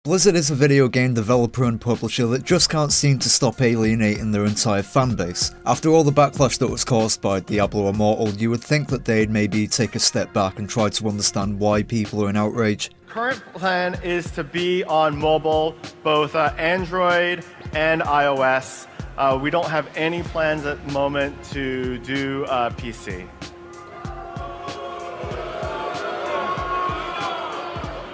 Blizzard is a video game developer and publisher that just can't seem to stop alienating their entire fanbase. After all the backlash that was caused by Diablo Immortal, you would think that they'd maybe take a step back and try to understand why people are in outrage. Current plan is to be on mobile, both Android and iOS. We don't have any plans at the moment to do PC.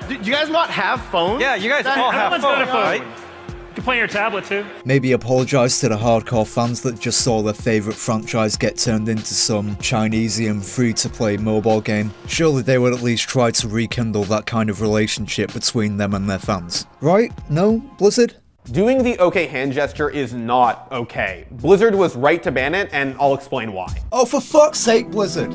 Do you guys not have phones? Yeah, you guys all have phones, right? You can play on your tablet too. Maybe apologise to the hardcore fans that just saw their favourite franchise get turned into some Chinesian free-to-play mobile game. Surely they would at least try to rekindle that kind of relationship between them and their fans. Right? No, Blizzard? Doing the OK hand gesture is not okay. Blizzard was right to ban it, and I'll explain why. Oh, for fuck's sake, Blizzard!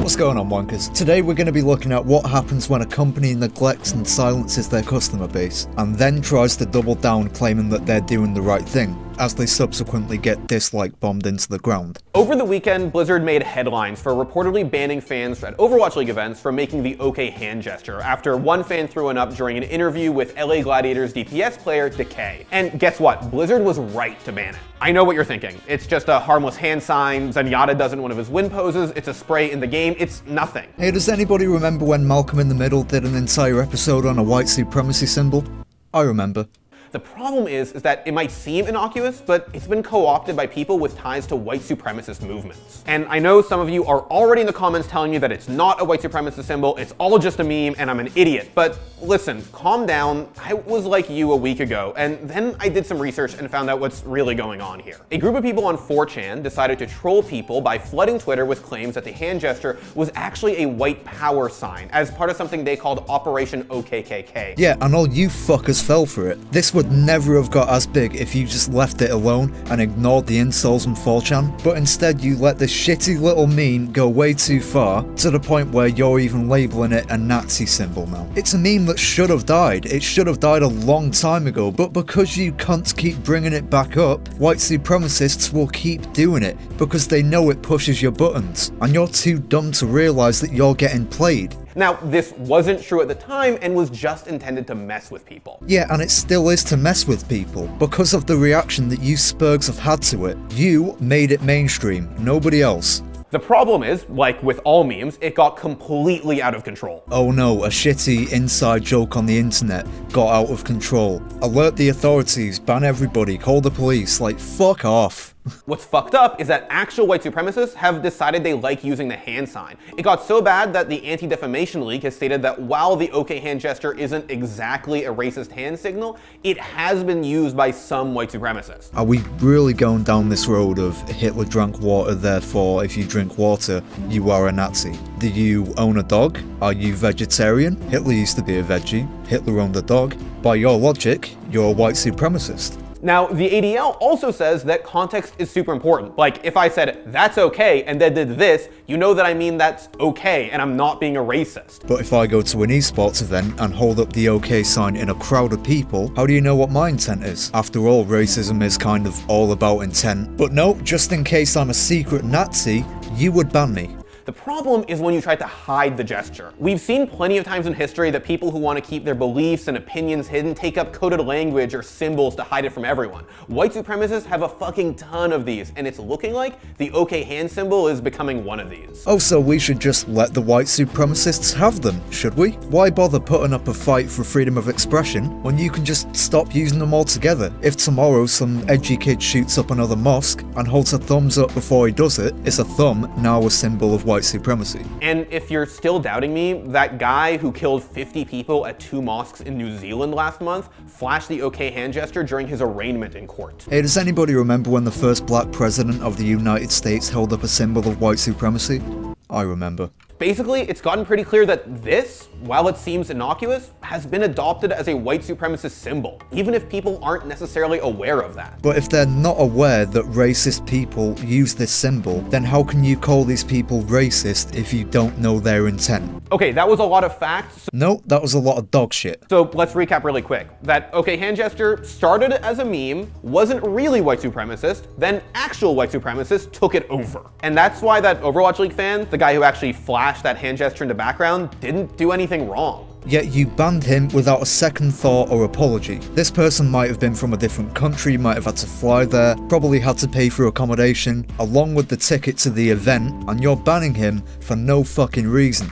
What's going on, Wonkers? Today we're going to be looking at what happens when a company neglects and silences their customer base, and then tries to double down claiming that they're doing the right thing, as they subsequently get dislike bombed into the ground. Over the weekend, Blizzard made headlines for reportedly banning fans at Overwatch League events from making the OK hand gesture after one fan threw one up during an interview with LA Gladiators DPS player Decay. And guess what? Blizzard was right to ban it. I know what you're thinking. It's just a harmless hand sign, Zenyatta does it in one of his win poses, it's a spray in the game, it's nothing. Hey, does anybody remember when Malcolm in the Middle did an entire episode on a white supremacy symbol? I remember. The problem is that it might seem innocuous, but it's been co-opted by people with ties to white supremacist movements. And I know some of you are already in the comments telling me that it's not a white supremacist symbol, it's all just a meme, and I'm an idiot. But listen, calm down. I was like you a week ago, and then I did some research and found out what's really going on here. A group of people on 4chan decided to troll people by flooding Twitter with claims that the hand gesture was actually a white power sign, as part of something they called Operation OKKK. Yeah, and all you fuckers fell for it. This would never have got as big if you just left it alone and ignored the insults on 4chan, but instead you let this shitty little meme go way too far, to the point where you're even labeling it a Nazi symbol now. It's a meme that should have died. It should have died a long time ago, but because you cunts keep bringing it back up, white supremacists will keep doing it because they know it pushes your buttons, and you're too dumb to realise that you're getting played. Now, this wasn't true at the time and was just intended to mess with people. Yeah, and it still is to mess with people, because of the reaction that you spurgs have had to it. You made it mainstream, nobody else. The problem is, like with all memes, it got completely out of control. Oh no, a shitty inside joke on the internet got out of control. Alert the authorities, ban everybody, call the police, like fuck off. What's fucked up is that actual white supremacists have decided they like using the hand sign. It got so bad that the Anti-Defamation League has stated that while the OK hand gesture isn't exactly a racist hand signal, it has been used by some white supremacists. Are we really going down this road of Hitler drank water, therefore if you drink water, you are a Nazi? Do you own a dog? Are you vegetarian? Hitler used to be a veggie. Hitler owned a dog. By your logic, you're a white supremacist. Now, the ADL also says that context is super important. Like, if I said, that's okay, and then did this, you know that I mean that's okay, and I'm not being a racist. But if I go to an esports event and hold up the OK sign in a crowd of people, how do you know what my intent is? After all, racism is kind of all about intent. But no, just in case I'm a secret Nazi, you would ban me. The problem is when you try to hide the gesture. We've seen plenty of times in history that people who want to keep their beliefs and opinions hidden take up coded language or symbols to hide it from everyone. White supremacists have a fucking ton of these, and it's looking like the OK hand symbol is becoming one of these. Oh, so we should just let the white supremacists have them, should we? Why bother putting up a fight for freedom of expression when you can just stop using them altogether? If tomorrow some edgy kid shoots up another mosque and holds a thumbs up before he does it, is a thumb now a symbol of white supremacy? And if you're still doubting me, that guy who killed 50 people at 2 mosques in New Zealand last month flashed the OK hand gesture during his arraignment in court. Hey, does anybody remember when the first black president of the United States held up a symbol of white supremacy? I remember. Basically, it's gotten pretty clear that this, while it seems innocuous, has been adopted as a white supremacist symbol, even if people aren't necessarily aware of that. But if they're not aware that racist people use this symbol, then how can you call these people racist if you don't know their intent? Okay, that was a lot of facts. No, that was a lot of dog shit. So let's recap really quick. That OK hand gesture started as a meme, wasn't really white supremacist, then actual white supremacists took it over. And that's why that Overwatch League fan, the guy who actually flashed that hand gesture in the background, didn't do anything wrong. Yet you banned him without a second thought or apology. This person might have been from a different country, might have had to fly there, probably had to pay for accommodation, along with the ticket to the event, and you're banning him for no fucking reason.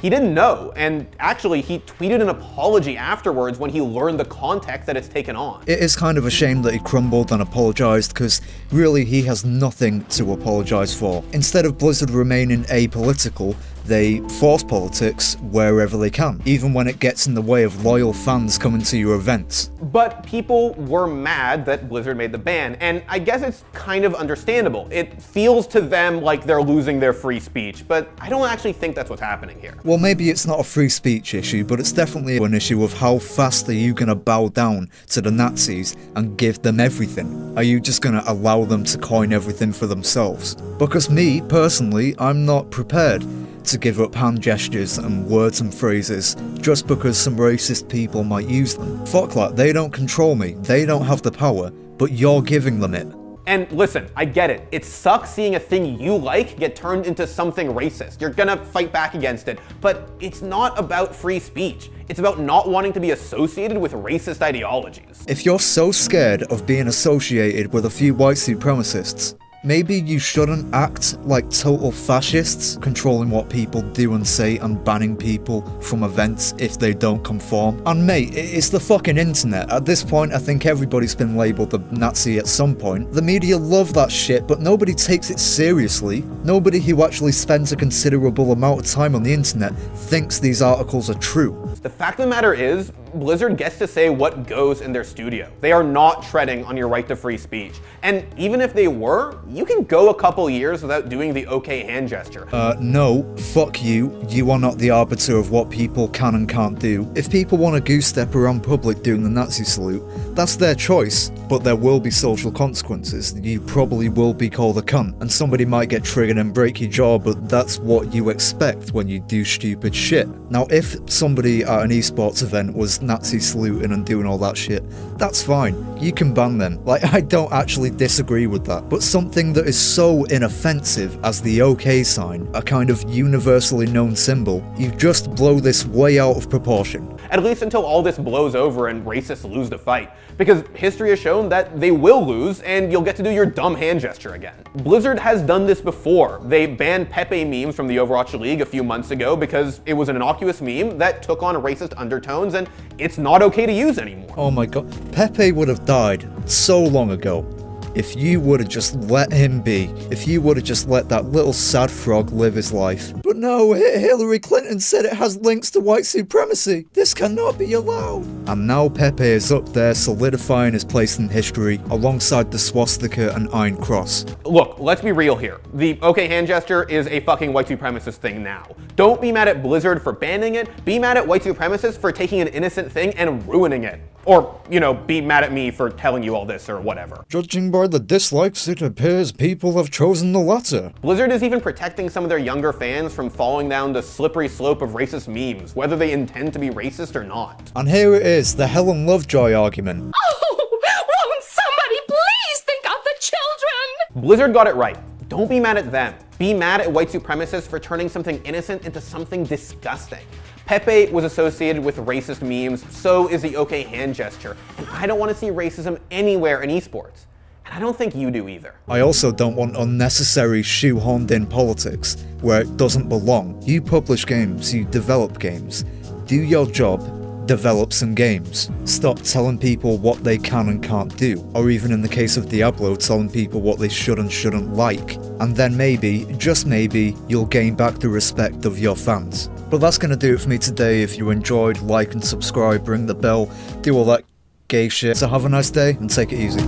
He didn't know, and actually he tweeted an apology afterwards when he learned the context that it's taken on. It is kind of a shame that he crumbled and apologised, because really he has nothing to apologise for. Instead of Blizzard remaining apolitical, they force politics wherever they can, even when it gets in the way of loyal fans coming to your events. But people were mad that Blizzard made the ban, and I guess it's kind of understandable. It feels to them like they're losing their free speech, but I don't actually think that's what's happening here. Well, maybe it's not a free speech issue, but it's definitely an issue of how fast are you gonna bow down to the Nazis and give them everything? Are you just gonna allow them to coin everything for themselves? Because me, personally, I'm not prepared to give up hand gestures and words and phrases just because some racist people might use them. Fuck that, they don't control me, they don't have the power, but you're giving them it. And listen, I get it. It sucks seeing a thing you like get turned into something racist. You're gonna fight back against it, but it's not about free speech. It's about not wanting to be associated with racist ideologies. If you're so scared of being associated with a few white supremacists, maybe you shouldn't act like total fascists, controlling what people do and say and banning people from events if they don't conform. And mate, it's the fucking internet. At this point, I think everybody's been labelled a Nazi at some point. The media love that shit, but nobody takes it seriously. Nobody who actually spends a considerable amount of time on the internet thinks these articles are true. The fact of the matter is, Blizzard gets to say what goes in their studio. They are not treading on your right to free speech. And even if they were, you can go a couple years without doing the OK hand gesture. No, fuck you. You are not the arbiter of what people can and can't do. If people want to goose step around public doing the Nazi salute, that's their choice. But there will be social consequences. You probably will be called a cunt, and somebody might get triggered and break your jaw, but that's what you expect when you do stupid shit. Now, if somebody at an esports event was Nazi saluting and doing all that shit, that's fine. You can ban them. Like, I don't actually disagree with that. But something that is so inoffensive as the OK sign, a kind of universally known symbol, you just blow this way out of proportion. At least until all this blows over and racists lose the fight. Because history has shown that they will lose and you'll get to do your dumb hand gesture again. Blizzard has done this before. They banned Pepe memes from the Overwatch League a few months ago because it was an innocuous meme that took on racist undertones and it's not okay to use anymore. Oh my god, Pepe would have died so long ago if you would have just let him be, if you would have just let that little sad frog live his life. But no, Hillary Clinton said it has links to white supremacy. This cannot be allowed. And now Pepe is up there solidifying his place in history alongside the swastika and Iron Cross. Look, let's be real here. The OK hand gesture is a fucking white supremacist thing now. Don't be mad at Blizzard for banning it, be mad at white supremacists for taking an innocent thing and ruining it. Or, you know, be mad at me for telling you all this or whatever. Judging by the dislikes, it appears people have chosen the latter. Blizzard is even protecting some of their younger fans from falling down the slippery slope of racist memes, whether they intend to be racist or not. And here it is, the Helen Lovejoy argument. Oh, won't somebody please think of the children? Blizzard got it right. Don't be mad at them. Be mad at white supremacists for turning something innocent into something disgusting. Pepe was associated with racist memes, so is the OK hand gesture, and I don't want to see racism anywhere in esports. And I don't think you do either. I also don't want unnecessary shoehorned in politics where it doesn't belong. You publish games, you develop games. Do your job, develop some games. Stop telling people what they can and can't do, or even in the case of Diablo, telling people what they should and shouldn't like. And then maybe, just maybe, you'll gain back the respect of your fans. But that's going to do it for me today. If you enjoyed, like and subscribe, ring the bell, do all that gay shit. So have a nice day and take it easy.